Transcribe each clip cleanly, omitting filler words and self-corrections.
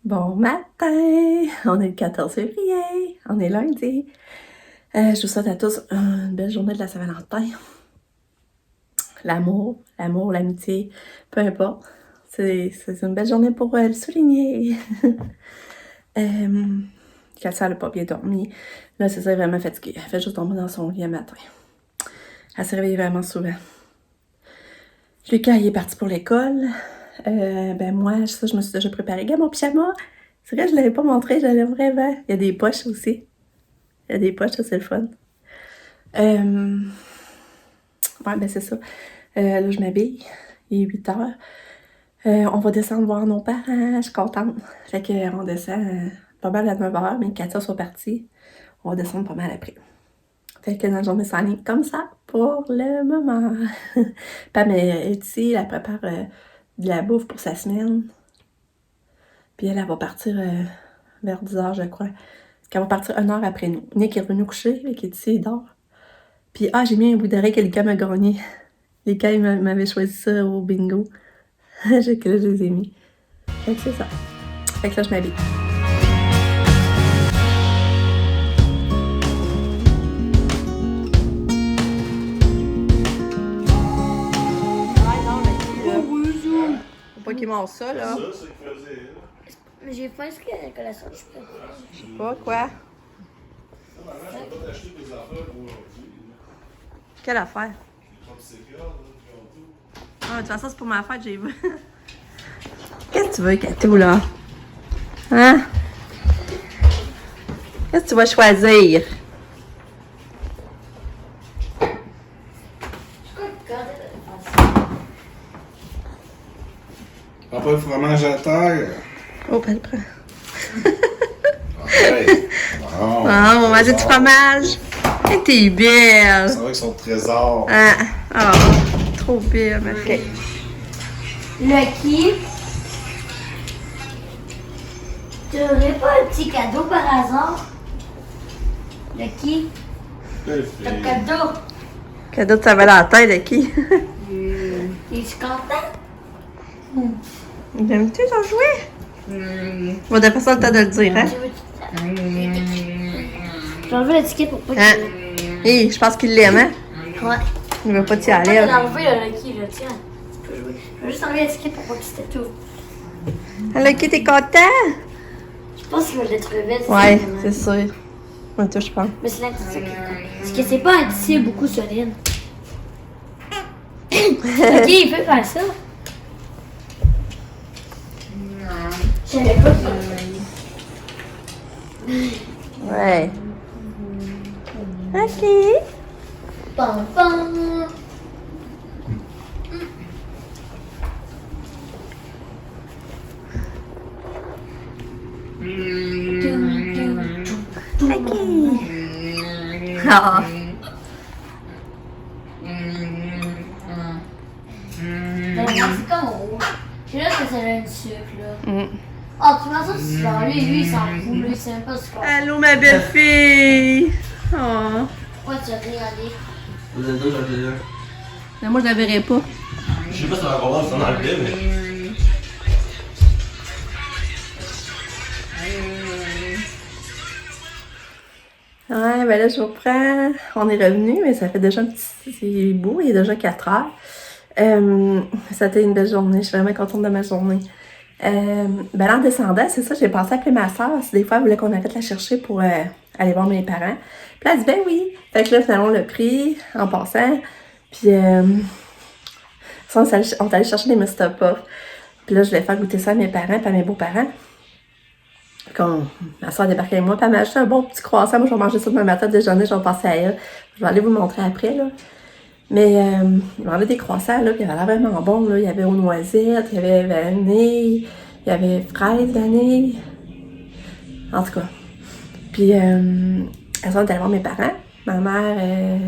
Bon matin! On est le 14 février, on est lundi. Je vous souhaite à tous une belle journée de la Saint-Valentin. L'amour, l'amitié, peu importe. C'est une belle journée pour le souligner. Katia, elle n'a pas bien dormi. Là, c'est ça, elle est vraiment fatiguée. Elle fait juste dormir dans son lit le matin. Elle se réveille vraiment souvent. Lucas, il est parti pour l'école. Moi, ça, je me suis déjà préparée. Regarde mon pyjama! C'est vrai, je ne l'avais pas montré, je l'avais vraiment. Il y a des poches aussi. Il y a des poches, ça, c'est le fun. C'est ça. Là, je m'habille. Il est 8 heures. On va descendre voir nos parents. Je suis contente. Fait qu'on descend pas mal à 9 heures, mais Katia soit partie. On va descendre pas mal après. Fait que notre journée s'enligne comme ça pour le moment. Pam est ici, elle prépare de la bouffe pour sa semaine. Puis elle va partir vers 10 heures, je crois. Elle va partir 1 heure après nous. Nick est revenu coucher, il est ici, il dort. Puis, j'ai mis un bout d'oreille que Lucas m'a gagné. Lucas, il m'avait choisi ça au bingo. Que là, je les ai mis. Fait que c'est ça. Fait que là, je m'habille. Faut pas qu'il mange ça, là. C'est ça qu'il faisait, là. Mais j'ai pas inscrit à la collation, je peux. Je sais pas, quoi. Maman, je vais pas t'acheter des affaires pour aujourd'hui. Quelle affaire? Les popsicles, là, puis tout. Ah, de toute façon, c'est pour ma fête, j'ai vu. Qu'est-ce que tu veux, Kato, là? Hein? Qu'est-ce que tu vas choisir? Prends pas le fromage à terre. Oh, elle prend. Hey. On va manger du fromage. Et t'es belle. C'est vrai que son trésor. Trop belle, ma fille. Lucky, t'aurais pas un petit cadeau par hasard? Lucky, Quelle ton fille. cadeau. Cadeau de Saint-Valentin de qui? Es-tu content? Aimes-tu ton jouet? Bon, de façon, le temps de le dire, hein? J'ai enlevé l'étiquette pour pas que... Hé, je pense qu'il l'aime, hein? Ouais. Il veut pas t'y Pas aller. de Hein? l'enlever, là, Lucky, là, tiens. Tu peux jouer. Je vais juste enlever l'étiquette pour pas que c'était tout. Alors, qui t'es content? Je pense qu'il va l'être belle. Ouais, c'est sûr. Moi, tout, je pense. Mais c'est l'intitulé. Parce que c'est pas un tissu beaucoup solide. Ok, il peut faire ça. Je savais pas ça. Ouais. Ok. Pam pam. Ok. Ah. C'est comme rouge. C'est là que ça a du sucre, là. Mm. Ah, tu vois ça, c'est genre, lui, il s'en fout, lui, il sait même pas ce qu'on fait. Allô, ma belle fille. Oh. Pourquoi tu as regardé? Vous êtes deux, j'en ai un. Mais moi, je la verrai pas. Je sais pas si ça va comprendre si c'est dans le film, mais. Ouais, ben là, je vous reprends. On est revenu, mais ça fait déjà un petit bout. Il est déjà 4 heures. Ça a été une belle journée. Je suis vraiment contente de ma journée. Là, en descendant, c'est ça, j'ai pensé appeler ma soeur. Si des fois, elle voulait qu'on arrête de la chercher pour aller voir mes parents. Puis là, elle dit, ben oui. Fait que là, finalement, on l'a pris en passant. Puis, on est allé chercher des Mustapha. Puis là, je voulais faire goûter ça à mes parents et à mes beaux-parents. Quand ma soeur débarquait avec moi, puis elle m'a acheté un bon petit croissant. Moi, je vais manger ça demain matin au déjeuner, je vais passer à elle. Je vais aller vous le montrer après, là. Mais il y avait des croissants, là, puis il avait l'air vraiment bon, là. Il y avait aux noisettes, il y avait vanille, il y avait fraises, vanille. En tout cas. Puis, elles sont allées voir mes parents. Ma mère,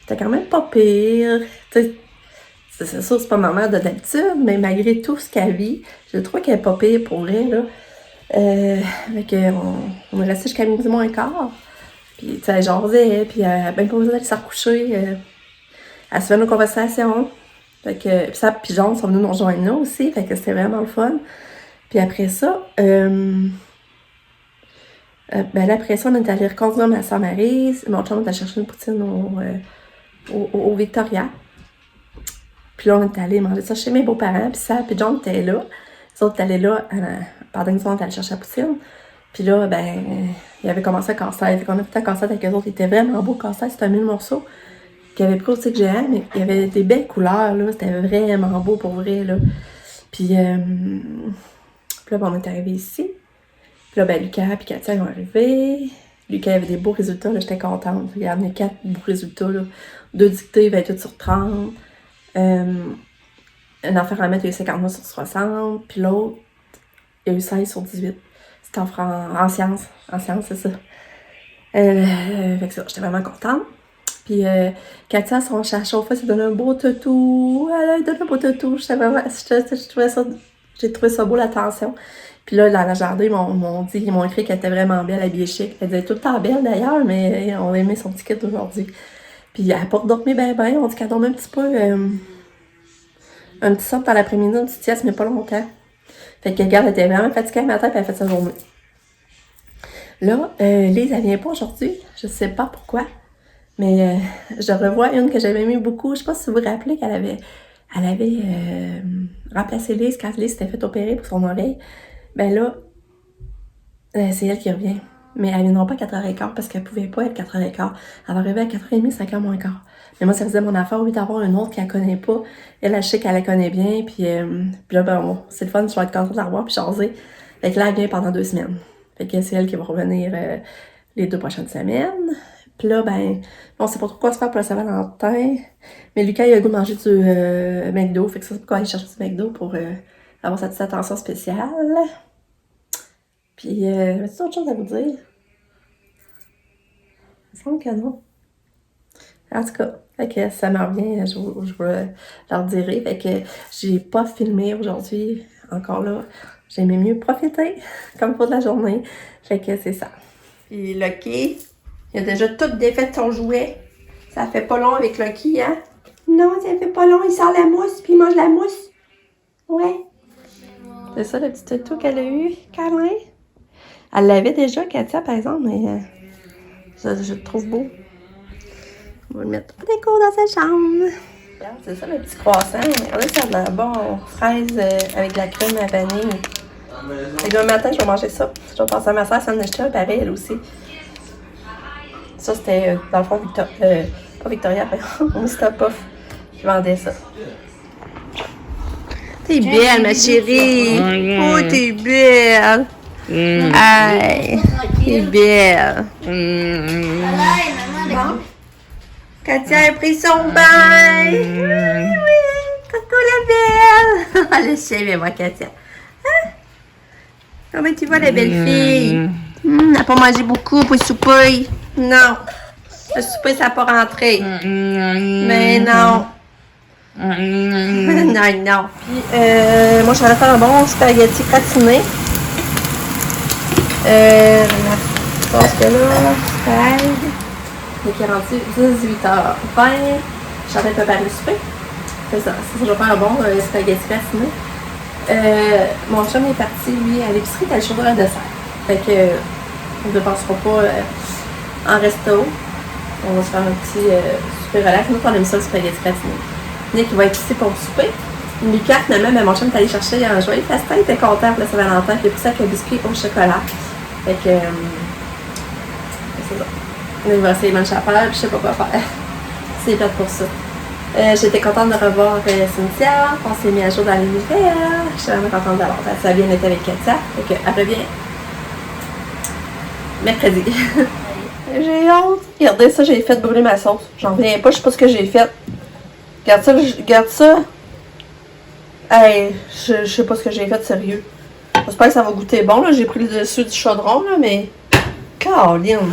c'était quand même pas pire. Tu sais, c'est sûr, c'est pas ma mère de d'habitude, mais malgré tout ce qu'elle vit, je trouve qu'elle est pas pire pour vrai, là. On est resté jusqu'à midi moins quart. Puis, tu sais, elle jasait, puis elle même pas besoin d'aller se recoucher. Elle se fait nos conversations. Fait que, puis Jean sont venus nous rejoindre là aussi, fait que c'était vraiment le fun. Puis après ça, ben là, après ça, on est allé reconduire ma soeur Maryse. Mon chum est allé chercher une poutine au Victoria. Puis là, on est allé manger ça chez mes beaux-parents. Puis ça, puis John était là. Les autres étaient allés là pendant qu'ils sont allés chercher la poutine. Puis là, ben, il avait commencé à casse-tête. Fait qu'on a fait un casse-tête avec eux autres. Il était vraiment beau, casse-tête. C'était 1000 morceaux. Puis il avait pris aussi que j'ai, mais il y avait des belles couleurs, là. C'était vraiment beau pour vrai, là. Puis là, ben, on est arrivé ici. Puis là, ben, Lucas et Katia, ils sont arrivés. Lucas avait des beaux résultats, là. J'étais contente. Il y en a 4 beaux résultats, là. 2 dictées, 28 sur 30. Un enfant à mettre, il a eu 59 sur 60. Puis l'autre, il a eu 16 sur 18. C'était en sciences. En sciences, c'est ça. Fait que ça, j'étais vraiment contente. Puis Katia, son chat chauffeur, s'est donné un beau toutou. Elle a donné un beau toutou. J'ai trouvé ça beau, l'attention. Puis là, dans la jardin, ils m'ont écrit qu'elle était vraiment belle, habillée chic. Elle était tout le temps belle d'ailleurs, mais on a aimé son petit kit d'aujourd'hui. Puis elle n'a pas dormi bien. On dit qu'elle dormait un petit peu. Un petit sort dans l'après-midi, une petite sieste, mais pas longtemps. Fait que regarde, elle était vraiment fatiguée le matin, puis elle a fait sa journée. Là, Lise, elle vient pas aujourd'hui. Je sais pas pourquoi. Mais je revois une que j'avais aimée beaucoup. Je sais pas si vous vous rappelez qu'elle avait remplacé Lise quand Lise s'était fait opérer pour son oreille. Ben là, c'est elle qui revient. Mais elle viendra pas à 4h15 parce qu'elle pouvait pas être 4h15. Elle va arriver à 4h30, 5h moins quart. Mais moi, ça faisait mon affaire, oui, d'avoir une autre qu'elle connaît pas. Elle, je sais qu'elle la connaît bien. Puis là, ben, bon, c'est le fun, je vais être contente de la revoir puis jaser. Fait que là, elle vient pendant 2 semaines. Fait que c'est elle qui va revenir les 2 prochaines semaines. Puis là, ben, on sait pas trop quoi se faire pour le Saint-Valentin. Mais Lucas, il a le goût de manger du McDo. Fait que ça, c'est pourquoi aller chercher du McDo pour avoir sa petite attention spéciale. Puis, as-tu autre chose à vous dire? Il me semble que non. En tout cas, fait que ça me revient, je vous leur dirai. Fait que j'ai pas filmé aujourd'hui, encore là. J'aimais mieux profiter, comme pour de la journée. Fait que c'est ça. Puis Lucky, il a déjà tout défait son jouet. Ça fait pas long avec Lucky, hein? Non, ça fait pas long. Il sort la mousse, puis il mange la mousse. Ouais. C'est ça le petit toutou qu'elle a eu, câlin. Elle l'avait déjà, Katia, par exemple, mais je le trouve beau. On va le mettre au déco dans sa chambre. C'est ça le petit croissant. Regardez, ça a de la bonne fraise avec de la crème à vanille. Et le matin, je vais manger ça. Je vais passer à ma soeur, ça en acheter un pareil, elle aussi. Ça, c'était dans le fond, pas Victoria, mais Mr. Puff qui vendait ça. T'es belle, ma chérie. Oh, t'es belle. Aïe, t'es belle. Bon. Katia a pris son bain. Oui, coucou la belle. Le chien, viens voir Katia. Hein? Comment tu vas, la belle fille? Elle n'a pas mangé beaucoup pour le souper. Non. Le souper, ça n'a pas rentré. Mais non. Non. Puis, moi, je vais faire un bon spaghetti gratiné. Je pense que là, spag. Donc, il est rendu 18h20. Je suis en train de préparer le souper. C'est ça. Je vais faire un bon spaghetti gratiné. Mon chum est parti, lui, à l'épicerie, il a le chaudron à dessert. Fait que, on ne dépensera pas en resto. On va se faire un petit souper relax. Nous, on aime ça, le spaghetti gratiné. Nick, il va être ici pour le souper. Lucas, finalement, mais mon chum est allé chercher un joyeux festin. Il était content pour le Saint-Valentin. Il a pris ça avec un biscuit au chocolat. Fait que, c'est ça. Il va essayer de manger à faire, puis je sais pas quoi faire. C'est plate pour ça. J'étais contente de revoir Cynthia. On s'est mis à jour dans les nouvelles. Je suis vraiment contente d'avoir. Ça a bien été avec Katia. Fait que, elle revient mercredi. J'ai honte. Regardez ça, j'ai fait brûler ma sauce. J'en reviens pas, je sais pas ce que j'ai fait. Regarde ça. Hey, je sais pas ce que j'ai fait, sérieux. J'espère que ça va goûter bon, là. J'ai pris le dessus du chaudron, là, mais... Caroline!